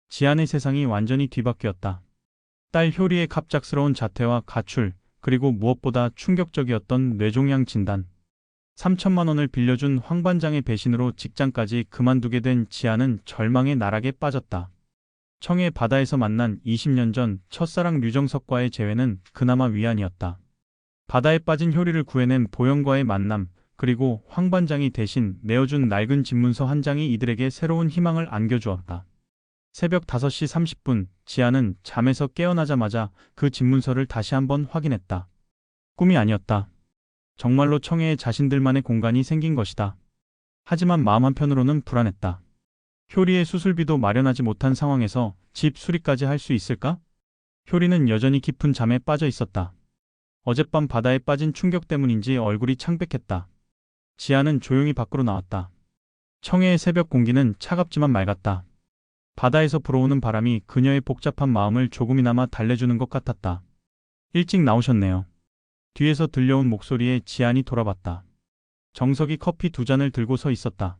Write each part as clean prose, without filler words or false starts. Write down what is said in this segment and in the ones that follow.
지안의 세상이 완전히 뒤바뀌었다. 딸 효리의 갑작스러운 자퇴와 가출, 그리고 무엇보다 충격적이었던 뇌종양 진단. 3천만 원을 빌려준 황 반장의 배신으로 직장까지 그만두게 된 지안은 절망의 나락에 빠졌다. 청해 바다에서 만난 20년 전 첫사랑 류정석과의 재회는 그나마 위안이었다. 바다에 빠진 효리를 구해낸 보영과의 만남, 그리고 황 반장이 대신 내어준 낡은 집문서 한 장이 이들에게 새로운 희망을 안겨주었다. 새벽 5시 30분, 지아는 잠에서 깨어나자마자 그 집문서를 다시 한번 확인했다. 꿈이 아니었다. 정말로 청해에 자신들만의 공간이 생긴 것이다. 하지만 마음 한편으로는 불안했다. 효리의 수술비도 마련하지 못한 상황에서 집 수리까지 할 수 있을까? 효리는 여전히 깊은 잠에 빠져 있었다. 어젯밤 바다에 빠진 충격 때문인지 얼굴이 창백했다. 지아는 조용히 밖으로 나왔다. 청해의 새벽 공기는 차갑지만 맑았다. 바다에서 불어오는 바람이 그녀의 복잡한 마음을 조금이나마 달래주는 것 같았다. 일찍 나오셨네요. 뒤에서 들려온 목소리에 지안이 돌아봤다. 정석이 커피 2잔을 들고 서 있었다.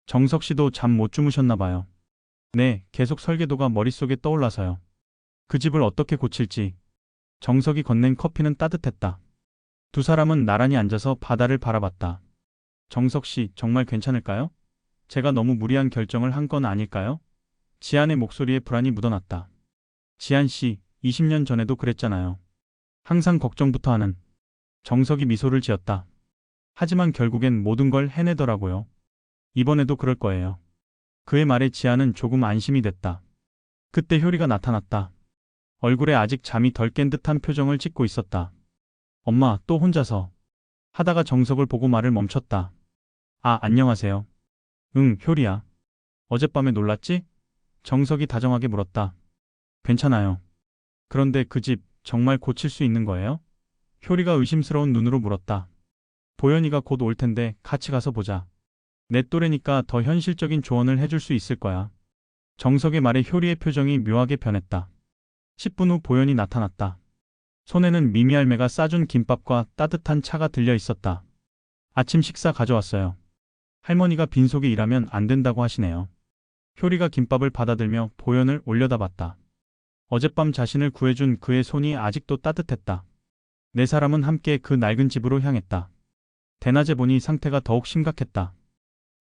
정석 씨도 잠 못 주무셨나 봐요. 네, 계속 설계도가 머릿속에 떠올라서요. 그 집을 어떻게 고칠지. 정석이 건넨 커피는 따뜻했다. 두 사람은 나란히 앉아서 바다를 바라봤다. 정석 씨, 정말 괜찮을까요? 제가 너무 무리한 결정을 한 건 아닐까요? 지안의 목소리에 불안이 묻어났다. 지안 씨, 20년 전에도 그랬잖아요. 항상 걱정부터 하는. 정석이 미소를 지었다. 하지만 결국엔 모든 걸 해내더라고요. 이번에도 그럴 거예요. 그의 말에 지안은 조금 안심이 됐다. 그때 효리가 나타났다. 얼굴에 아직 잠이 덜 깬 듯한 표정을 짓고 있었다. 엄마, 또 혼자서. 하다가 정석을 보고 말을 멈췄다. 아, 안녕하세요. 응, 효리야. 어젯밤에 놀랐지? 정석이 다정하게 물었다. 괜찮아요. 그런데 그 집 정말 고칠 수 있는 거예요? 효리가 의심스러운 눈으로 물었다. 보현이가 곧 올 텐데 같이 가서 보자. 내 또래니까 더 현실적인 조언을 해줄 수 있을 거야. 정석의 말에 효리의 표정이 묘하게 변했다. 10분 후 보현이 나타났다. 손에는 미미할매가 싸준 김밥과 따뜻한 차가 들려 있었다. 아침 식사 가져왔어요. 할머니가 빈속에 일하면 안 된다고 하시네요. 효리가 김밥을 받아들며 보현을 올려다봤다. 어젯밤 자신을 구해준 그의 손이 아직도 따뜻했다. 네 사람은 함께 그 낡은 집으로 향했다. 대낮에 보니 상태가 더욱 심각했다.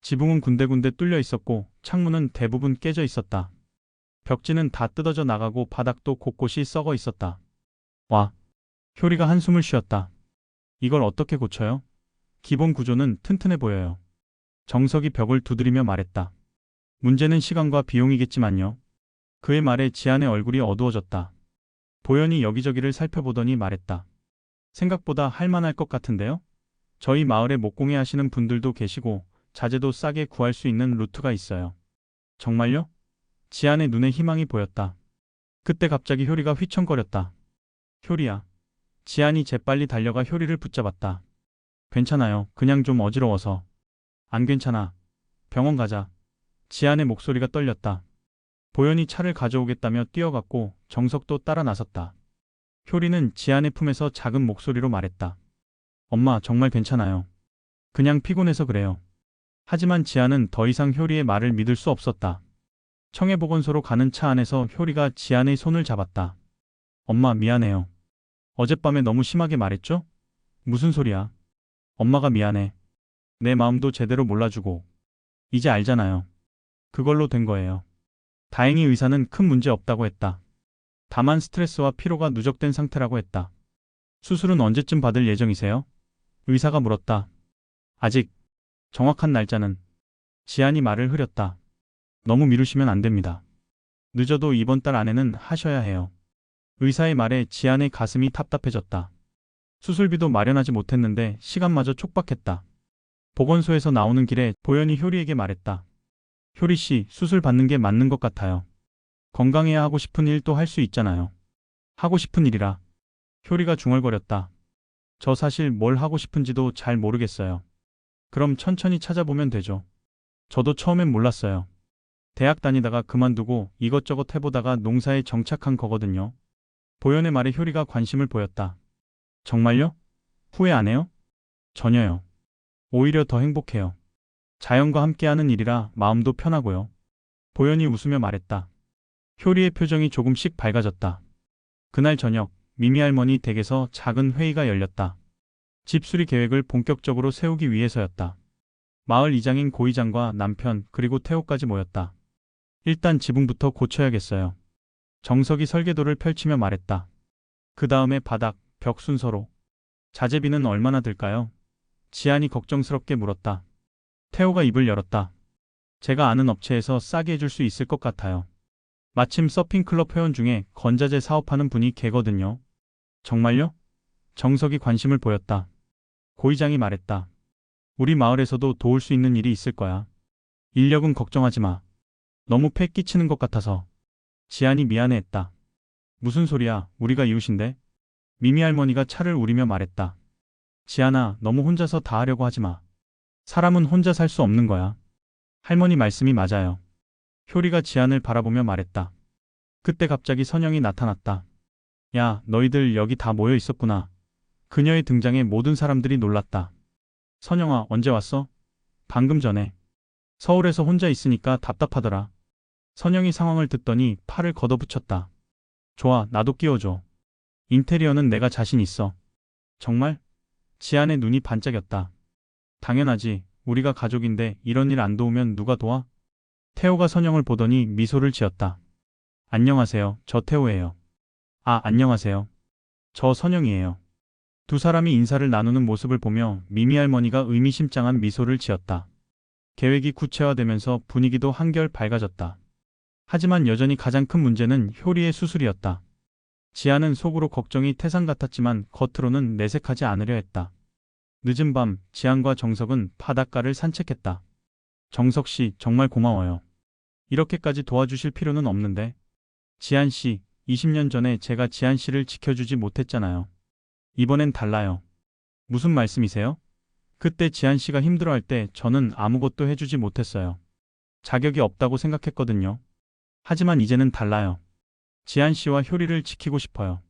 지붕은 군데군데 뚫려 있었고 창문은 대부분 깨져 있었다. 벽지는 다 뜯어져 나가고 바닥도 곳곳이 썩어 있었다. 와. 효리가 한숨을 쉬었다. 이걸 어떻게 고쳐요? 기본 구조는 튼튼해 보여요. 정석이 벽을 두드리며 말했다. 문제는 시간과 비용이겠지만요. 그의 말에 지안의 얼굴이 어두워졌다. 보현이 여기저기를 살펴보더니 말했다. 생각보다 할만할 것 같은데요? 저희 마을에 목공예 하시는 분들도 계시고 자재도 싸게 구할 수 있는 루트가 있어요. 정말요? 지안의 눈에 희망이 보였다. 그때 갑자기 효리가 휘청거렸다. 효리야. 지안이 재빨리 달려가 효리를 붙잡았다. 괜찮아요. 그냥 좀 어지러워서. 안 괜찮아. 병원 가자. 지안의 목소리가 떨렸다. 보현이 차를 가져오겠다며 뛰어갔고 정석도 따라 나섰다. 효리는 지안의 품에서 작은 목소리로 말했다. 엄마, 정말 괜찮아요. 그냥 피곤해서 그래요. 하지만 지안은 더 이상 효리의 말을 믿을 수 없었다. 청해보건소로 가는 차 안에서 효리가 지안의 손을 잡았다. 엄마, 미안해요. 어젯밤에 너무 심하게 말했죠? 무슨 소리야? 엄마가 미안해. 내 마음도 제대로 몰라주고. 이제 알잖아요. 그걸로 된 거예요. 다행히 의사는 큰 문제 없다고 했다. 다만 스트레스와 피로가 누적된 상태라고 했다. 수술은 언제쯤 받을 예정이세요? 의사가 물었다. 아직 정확한 날짜는. 지안이 말을 흐렸다. 너무 미루시면 안 됩니다. 늦어도 이번 달 안에는 하셔야 해요. 의사의 말에 지안의 가슴이 답답해졌다. 수술비도 마련하지 못했는데 시간마저 촉박했다. 보건소에서 나오는 길에 보현이 효리에게 말했다. 효리 씨, 수술 받는 게 맞는 것 같아요. 건강해야 하고 싶은 일도 할 수 있잖아요. 하고 싶은 일이라. 효리가 중얼거렸다. 저 사실 뭘 하고 싶은지도 잘 모르겠어요. 그럼 천천히 찾아보면 되죠. 저도 처음엔 몰랐어요. 대학 다니다가 그만두고 이것저것 해보다가 농사에 정착한 거거든요. 보현의 말에 효리가 관심을 보였다. 정말요? 후회 안 해요? 전혀요. 오히려 더 행복해요. 자연과 함께하는 일이라 마음도 편하고요. 보현이 웃으며 말했다. 효리의 표정이 조금씩 밝아졌다. 그날 저녁 미미 할머니 댁에서 작은 회의가 열렸다. 집 수리 계획을 본격적으로 세우기 위해서였다. 마을 이장인 고이장과 남편 그리고 태호까지 모였다. 일단 지붕부터 고쳐야겠어요. 정석이 설계도를 펼치며 말했다. 그 다음에 바닥, 벽 순서로. 자재비는 얼마나 들까요? 지안이 걱정스럽게 물었다. 태호가 입을 열었다. 제가 아는 업체에서 싸게 해줄 수 있을 것 같아요. 마침 서핑클럽 회원 중에 건자재 사업하는 분이 계거든요. 정말요? 정석이 관심을 보였다. 고이장이 말했다. 우리 마을에서도 도울 수 있는 일이 있을 거야. 인력은 걱정하지 마. 너무 패 끼치는 것 같아서. 지안이 미안해했다. 무슨 소리야, 우리가 이웃인데? 미미 할머니가 차를 우리며 말했다. 지안아, 너무 혼자서 다 하려고 하지 마. 사람은 혼자 살 수 없는 거야. 할머니 말씀이 맞아요. 효리가 지안을 바라보며 말했다. 그때 갑자기 선영이 나타났다. 야, 너희들 여기 다 모여 있었구나. 그녀의 등장에 모든 사람들이 놀랐다. 선영아, 언제 왔어? 방금 전에. 서울에서 혼자 있으니까 답답하더라. 선영이 상황을 듣더니 팔을 걷어붙였다. 좋아, 나도 끼워줘. 인테리어는 내가 자신 있어. 정말? 지안의 눈이 반짝였다. 당연하지. 우리가 가족인데 이런 일 안 도우면 누가 도와? 태호가 선영을 보더니 미소를 지었다. 안녕하세요. 저 태호예요. 아, 안녕하세요. 저 선영이에요. 두 사람이 인사를 나누는 모습을 보며 미미 할머니가 의미심장한 미소를 지었다. 계획이 구체화되면서 분위기도 한결 밝아졌다. 하지만 여전히 가장 큰 문제는 효리의 수술이었다. 지아는 속으로 걱정이 태산 같았지만 겉으로는 내색하지 않으려 했다. 늦은 밤 지안과 정석은 바닷가를 산책했다. 정석 씨, 정말 고마워요. 이렇게까지 도와주실 필요는 없는데. 지안 씨, 20년 전에 제가 지안 씨를 지켜주지 못했잖아요. 이번엔 달라요. 무슨 말씀이세요? 그때 지안 씨가 힘들어할 때 저는 아무것도 해주지 못했어요. 자격이 없다고 생각했거든요. 하지만 이제는 달라요. 지안 씨와 효리를 지키고 싶어요.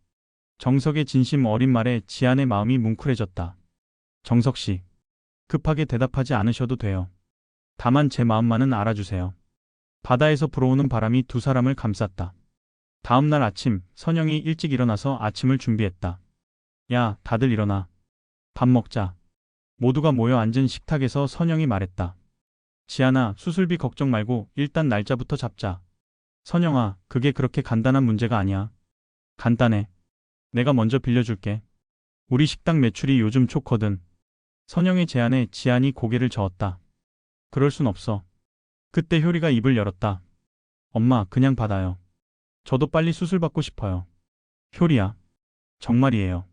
정석의 진심 어린 말에 지안의 마음이 뭉클해졌다. 정석 씨, 급하게 대답하지 않으셔도 돼요. 다만 제 마음만은 알아주세요. 바다에서 불어오는 바람이 두 사람을 감쌌다. 다음 날 아침, 선영이 일찍 일어나서 아침을 준비했다. 야, 다들 일어나. 밥 먹자. 모두가 모여 앉은 식탁에서 선영이 말했다. 지안아, 수술비 걱정 말고 일단 날짜부터 잡자. 선영아, 그게 그렇게 간단한 문제가 아니야. 간단해. 내가 먼저 빌려줄게. 우리 식당 매출이 요즘 좋거든. 선영의 제안에 지안이 고개를 저었다. 그럴 순 없어. 그때 효리가 입을 열었다. 엄마, 그냥 받아요. 저도 빨리 수술 받고 싶어요. 효리야. 정말이에요.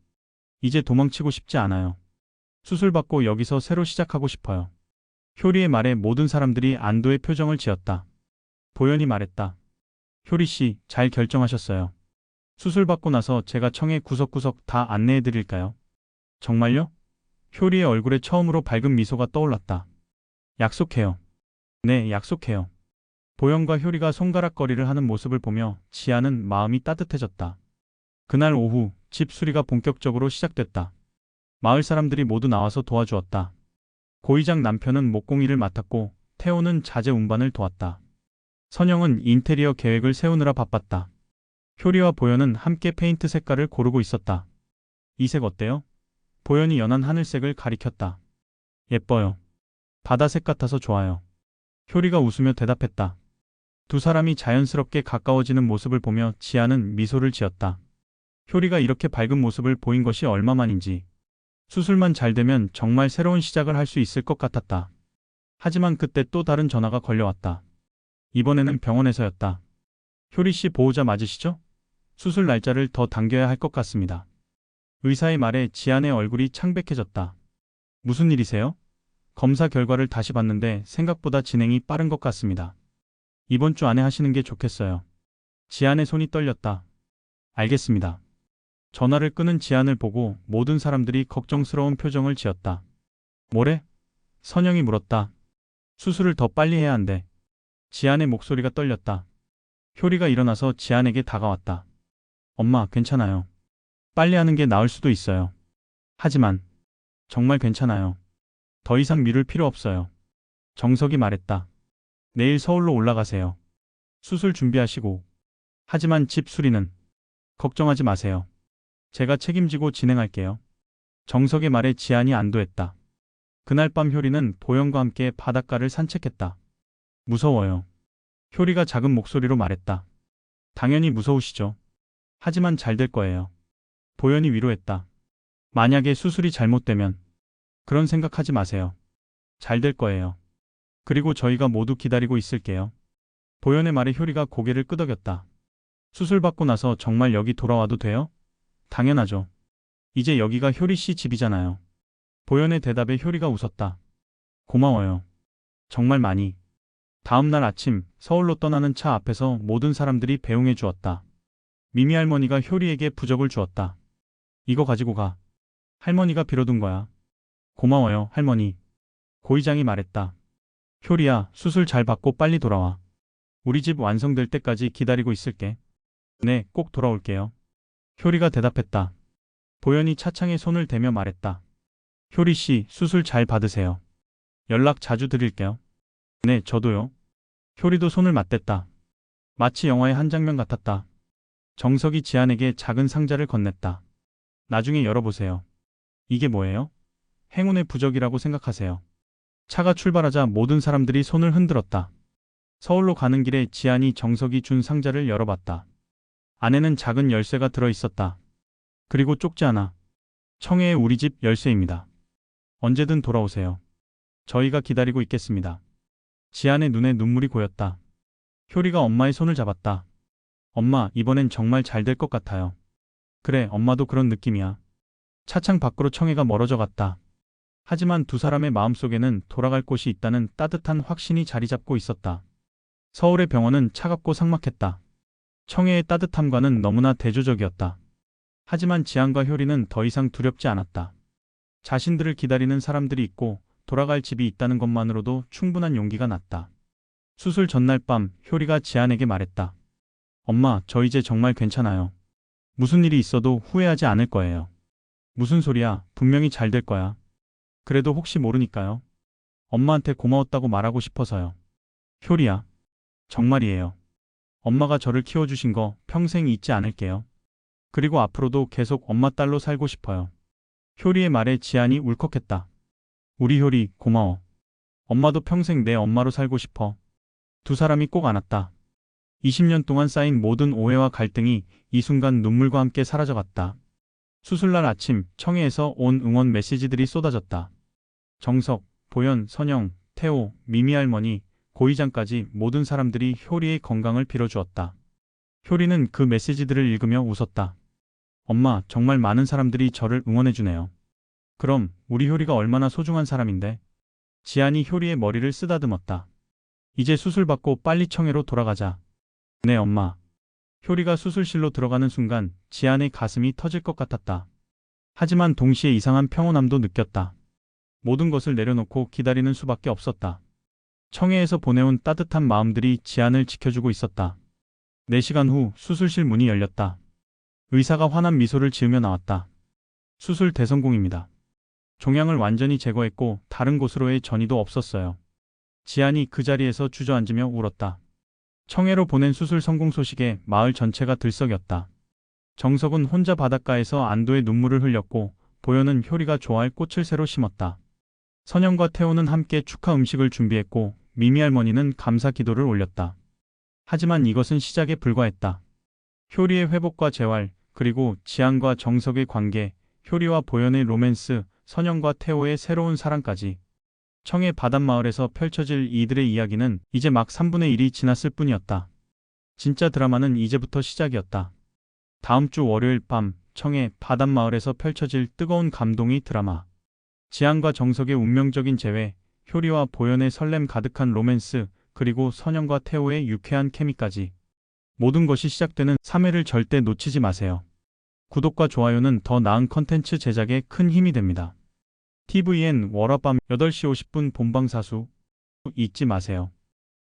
이제 도망치고 싶지 않아요. 수술 받고 여기서 새로 시작하고 싶어요. 효리의 말에 모든 사람들이 안도의 표정을 지었다. 보현이 말했다. 효리 씨, 잘 결정하셨어요. 수술 받고 나서 제가 청해 구석구석 다 안내해 드릴까요? 정말요? 효리의 얼굴에 처음으로 밝은 미소가 떠올랐다. 약속해요. 네, 약속해요. 보현과 효리가 손가락거리를 하는 모습을 보며 지아는 마음이 따뜻해졌다. 그날 오후 집 수리가 본격적으로 시작됐다. 마을 사람들이 모두 나와서 도와주었다. 고이장 남편은 목공일을 맡았고 태호는 자재 운반을 도왔다. 선영은 인테리어 계획을 세우느라 바빴다. 효리와 보현은 함께 페인트 색깔을 고르고 있었다. 이 색 어때요? 보현이 연한 하늘색을 가리켰다. 예뻐요. 바다색 같아서 좋아요. 효리가 웃으며 대답했다. 두 사람이 자연스럽게 가까워지는 모습을 보며 지아는 미소를 지었다. 효리가 이렇게 밝은 모습을 보인 것이 얼마만인지. 수술만 잘 되면 정말 새로운 시작을 할 수 있을 것 같았다. 하지만 그때 또 다른 전화가 걸려왔다. 이번에는 병원에서였다. 효리 씨 보호자 맞으시죠? 수술 날짜를 더 당겨야 할 것 같습니다. 의사의 말에 지안의 얼굴이 창백해졌다. 무슨 일이세요? 검사 결과를 다시 봤는데 생각보다 진행이 빠른 것 같습니다. 이번 주 안에 하시는 게 좋겠어요. 지안의 손이 떨렸다. 알겠습니다. 전화를 끊은 지안을 보고 모든 사람들이 걱정스러운 표정을 지었다. 뭐래? 선영이 물었다. 수술을 더 빨리 해야 한대. 지안의 목소리가 떨렸다. 효리가 일어나서 지안에게 다가왔다. 엄마, 괜찮아요. 빨리 하는 게 나을 수도 있어요. 하지만 정말 괜찮아요. 더 이상 미룰 필요 없어요. 정석이 말했다. 내일 서울로 올라가세요. 수술 준비하시고 하지만 집 수리는 걱정하지 마세요. 제가 책임지고 진행할게요. 정석의 말에 지안이 안도했다. 그날 밤 효리는 보영과 함께 바닷가를 산책했다. 무서워요. 효리가 작은 목소리로 말했다. 당연히 무서우시죠. 하지만 잘 될 거예요. 보현이 위로했다. 만약에 수술이 잘못되면 그런 생각하지 마세요. 잘 될 거예요. 그리고 저희가 모두 기다리고 있을게요. 보현의 말에 효리가 고개를 끄덕였다. 수술 받고 나서 정말 여기 돌아와도 돼요? 당연하죠. 이제 여기가 효리 씨 집이잖아요. 보현의 대답에 효리가 웃었다. 고마워요. 정말 많이. 다음 날 아침 서울로 떠나는 차 앞에서 모든 사람들이 배웅해 주었다. 미미 할머니가 효리에게 부적을 주었다. 이거 가지고 가. 할머니가 빌어둔 거야. 고마워요, 할머니. 고의장이 말했다. 효리야, 수술 잘 받고 빨리 돌아와. 우리 집 완성될 때까지 기다리고 있을게. 네, 꼭 돌아올게요. 효리가 대답했다. 보현이 차창에 손을 대며 말했다. 효리 씨, 수술 잘 받으세요. 연락 자주 드릴게요. 네, 저도요. 효리도 손을 맞댔다. 마치 영화의 한 장면 같았다. 정석이 지안에게 작은 상자를 건넸다. 나중에 열어보세요. 이게 뭐예요? 행운의 부적이라고 생각하세요. 차가 출발하자 모든 사람들이 손을 흔들었다. 서울로 가는 길에 지안이 정석이 준 상자를 열어봤다. 안에는 작은 열쇠가 들어있었다. 그리고 쪽지 하나. 청해의 우리 집 열쇠입니다. 언제든 돌아오세요. 저희가 기다리고 있겠습니다. 지안의 눈에 눈물이 고였다. 효리가 엄마의 손을 잡았다. 엄마, 이번엔 정말 잘 될 것 같아요. 그래, 엄마도 그런 느낌이야. 차창 밖으로 청해가 멀어져 갔다. 하지만 두 사람의 마음속에는 돌아갈 곳이 있다는 따뜻한 확신이 자리 잡고 있었다. 서울의 병원은 차갑고 삭막했다. 청해의 따뜻함과는 너무나 대조적이었다. 하지만 지안과 효리는 더 이상 두렵지 않았다. 자신들을 기다리는 사람들이 있고 돌아갈 집이 있다는 것만으로도 충분한 용기가 났다. 수술 전날 밤 효리가 지안에게 말했다. 엄마, 저 이제 정말 괜찮아요. 무슨 일이 있어도 후회하지 않을 거예요. 무슨 소리야, 분명히 잘 될 거야. 그래도 혹시 모르니까요. 엄마한테 고마웠다고 말하고 싶어서요. 효리야, 정말이에요. 엄마가 저를 키워주신 거 평생 잊지 않을게요. 그리고 앞으로도 계속 엄마 딸로 살고 싶어요. 효리의 말에 지안이 울컥했다. 우리 효리, 고마워. 엄마도 평생 내 엄마로 살고 싶어. 두 사람이 꼭 안았다. 20년 동안 쌓인 모든 오해와 갈등이 이 순간 눈물과 함께 사라져갔다. 수술날 아침 청해에서 온 응원 메시지들이 쏟아졌다. 정석, 보현, 선영, 태호, 미미 할머니, 고의장까지 모든 사람들이 효리의 건강을 빌어주었다. 효리는 그 메시지들을 읽으며 웃었다. 엄마, 정말 많은 사람들이 저를 응원해주네요. 그럼 우리 효리가 얼마나 소중한 사람인데. 지안이 효리의 머리를 쓰다듬었다. 이제 수술 받고 빨리 청해로 돌아가자. 네, 엄마. 효리가 수술실로 들어가는 순간 지안의 가슴이 터질 것 같았다. 하지만 동시에 이상한 평온함도 느꼈다. 모든 것을 내려놓고 기다리는 수밖에 없었다. 청해에서 보내온 따뜻한 마음들이 지안을 지켜주고 있었다. 4시간 후 수술실 문이 열렸다. 의사가 환한 미소를 지으며 나왔다. 수술 대성공입니다. 종양을 완전히 제거했고 다른 곳으로의 전이도 없었어요. 지안이 그 자리에서 주저앉으며 울었다. 청해로 보낸 수술 성공 소식에 마을 전체가 들썩였다. 정석은 혼자 바닷가에서 안도의 눈물을 흘렸고 보현은 효리가 좋아할 꽃을 새로 심었다. 선영과 태호는 함께 축하 음식을 준비했고 미미 할머니는 감사 기도를 올렸다. 하지만 이것은 시작에 불과했다. 효리의 회복과 재활, 그리고 지안과 정석의 관계, 효리와 보현의 로맨스, 선영과 태호의 새로운 사랑까지. 청해 바닷마을에서 펼쳐질 이들의 이야기는 이제 막 3분의 1이 지났을 뿐이었다. 진짜 드라마는 이제부터 시작이었다. 다음 주 월요일 밤 청해 바닷마을에서 펼쳐질 뜨거운 감동의 드라마. 지안과 정석의 운명적인 재회, 효리와 보현의 설렘 가득한 로맨스, 그리고 선영과 태호의 유쾌한 케미까지. 모든 것이 시작되는 3회를 절대 놓치지 마세요. 구독과 좋아요는 더 나은 컨텐츠 제작에 큰 힘이 됩니다. TVN 월화밤 8시 50분 본방사수 잊지 마세요.